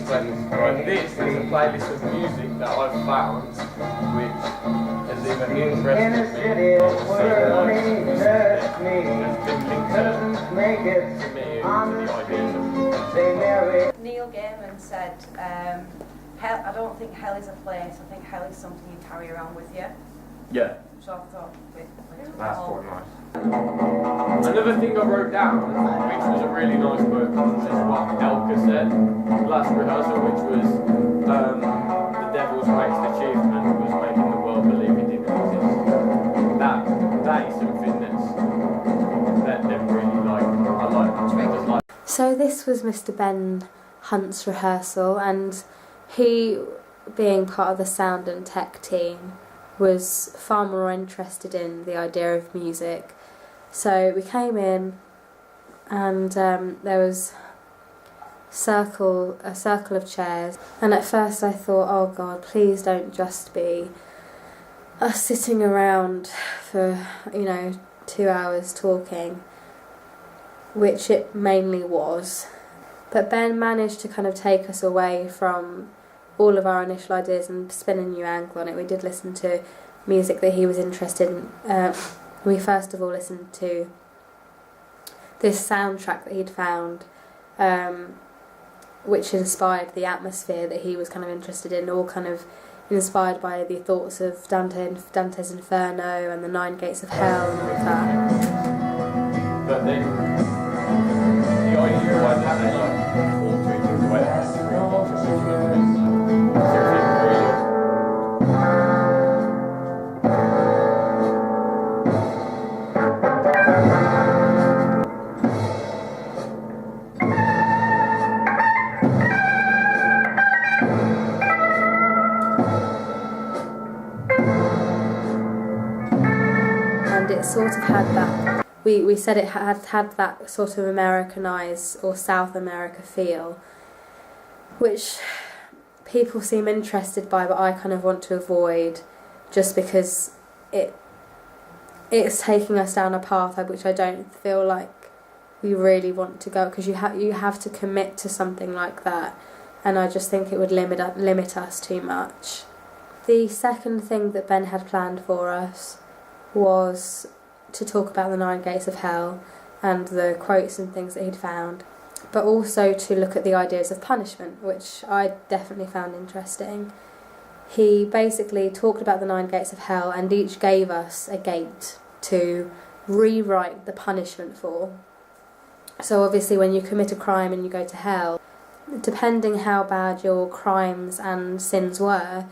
playlist. Right, this is a playlist of music that I've found which has either interested me or Neil Gaiman said, hell, I don't think hell is a place, I think hell is something you carry around with you. Yeah. So I thought, that's quite nice. Another thing I wrote down, which was a really nice book, is what Elka said last rehearsal, which was the devil's greatest achievement was making the world believe it didn't exist. That is something that they really like. I like that. So this was Mr. Ben Hunt's rehearsal, and he, being part of the sound and tech team, was far more interested in the idea of music. So we came in, and there was a circle of chairs, and at first I thought, oh God, please don't just be us sitting around for 2 hours talking, which it mainly was. But Ben managed to kind of take us away from all of our initial ideas and spin a new angle on it. We did listen to music that he was interested in. We first of all listened to this soundtrack that he'd found, which inspired the atmosphere that he was kind of interested in, all kind of inspired by the thoughts of Dante's Inferno and the 9 Gates of Hell and all of that. But then the idea was that they talk to each other way and it sort of had that, we said it had that sort of Americanized or South America feel, which people seem interested by, but I kind of want to avoid, just because it's taking us down a path which I don't feel like we really want to go, because you have to commit to something like that, and I just think it would limit us too much. The second thing that Ben had planned for us was to talk about the 9 Gates of Hell and the quotes and things that he'd found, but also to look at the ideas of punishment, which I definitely found interesting. He basically talked about the 9 Gates of Hell, and each gave us a gate to rewrite the punishment for. So obviously when you commit a crime and you go to hell, depending how bad your crimes and sins were,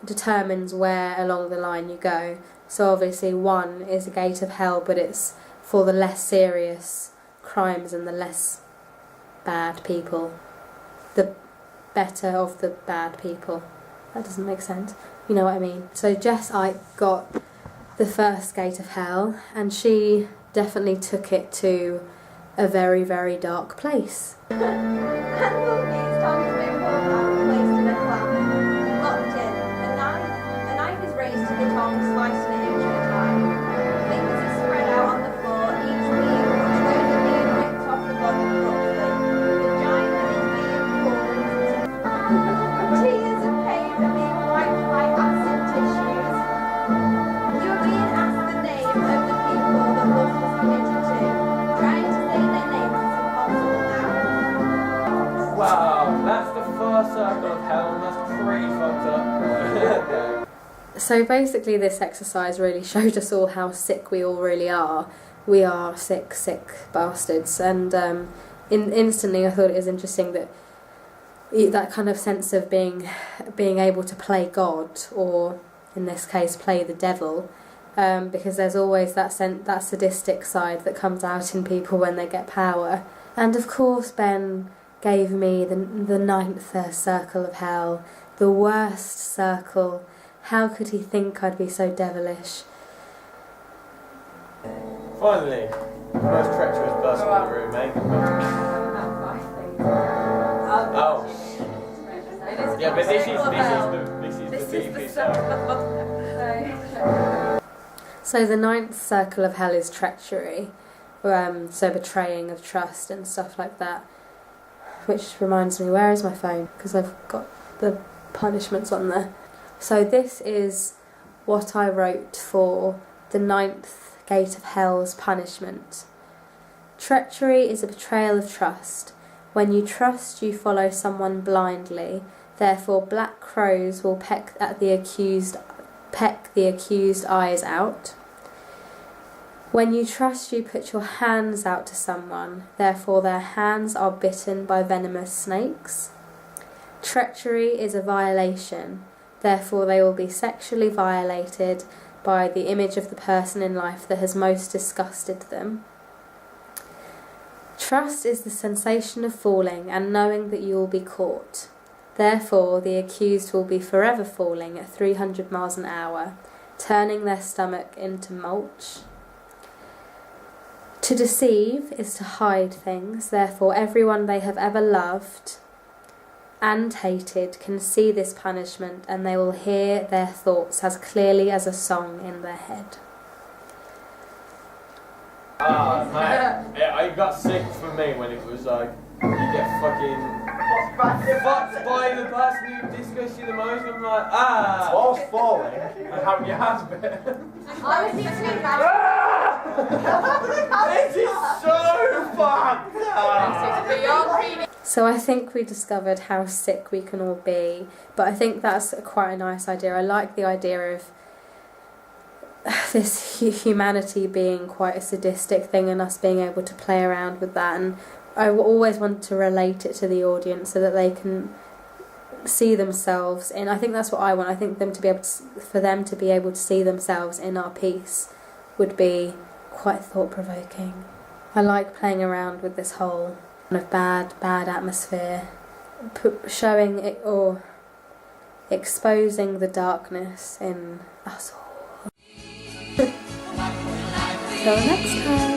determines where along the line you go. So obviously 1 is a gate of hell, but it's for the less serious crimes and the less bad people. The better of the bad people. That doesn't make sense. You know what I mean? So Jess Ike got the first gate of hell, and she definitely took it to a very, very dark place. Circle of hell, that's pretty fucked up. So basically this exercise really showed us all how sick we all really are. We are sick bastards, and instantly I thought it was interesting that kind of sense of being able to play God, or in this case play the devil, because there's always that sadistic side that comes out in people when they get power. And of course Ben gave me the 9th circle of hell, the worst circle. How could he think I'd be so devilish? Finally, the most treacherous person in the room, eh? Oh. Yeah, but this is the deepest circle. So the 9th circle of hell is treachery, so betraying of trust and stuff like that. which reminds me, where is my phone? Because I've got the punishments on there. So this is what I wrote for the 9th gate of hell's punishment. Treachery is a betrayal of trust. When you trust, you follow someone blindly. Therefore, black crows will peck the accused eyes out. When you trust, you put your hands out to someone. Therefore, their hands are bitten by venomous snakes. Treachery is a violation. Therefore, they will be sexually violated by the image of the person in life that has most disgusted them. Trust is the sensation of falling and knowing that you will be caught. Therefore, the accused will be forever falling at 300 miles an hour, turning their stomach into mulch. To deceive is to hide things. Therefore, everyone they have ever loved and hated can see this punishment, and they will hear their thoughts as clearly as a song in their head. Man, yeah, I got sick for me when it was like, you get fucking fucked by the person who disgusts you the most. I'm like, Whilst falling and having your hands bitten. I was literally This is so fucked up. So I think we discovered how sick we can all be, but I think that's quite a nice idea. I like the idea of this humanity being quite a sadistic thing and us being able to play around with that, and I always want to relate it to the audience so that they can see themselves in. I think that's what I want. I think for them to be able to see themselves in our piece would be quite thought-provoking. I like playing around with this whole kind of bad atmosphere, showing it or exposing the darkness in us all. Till next time.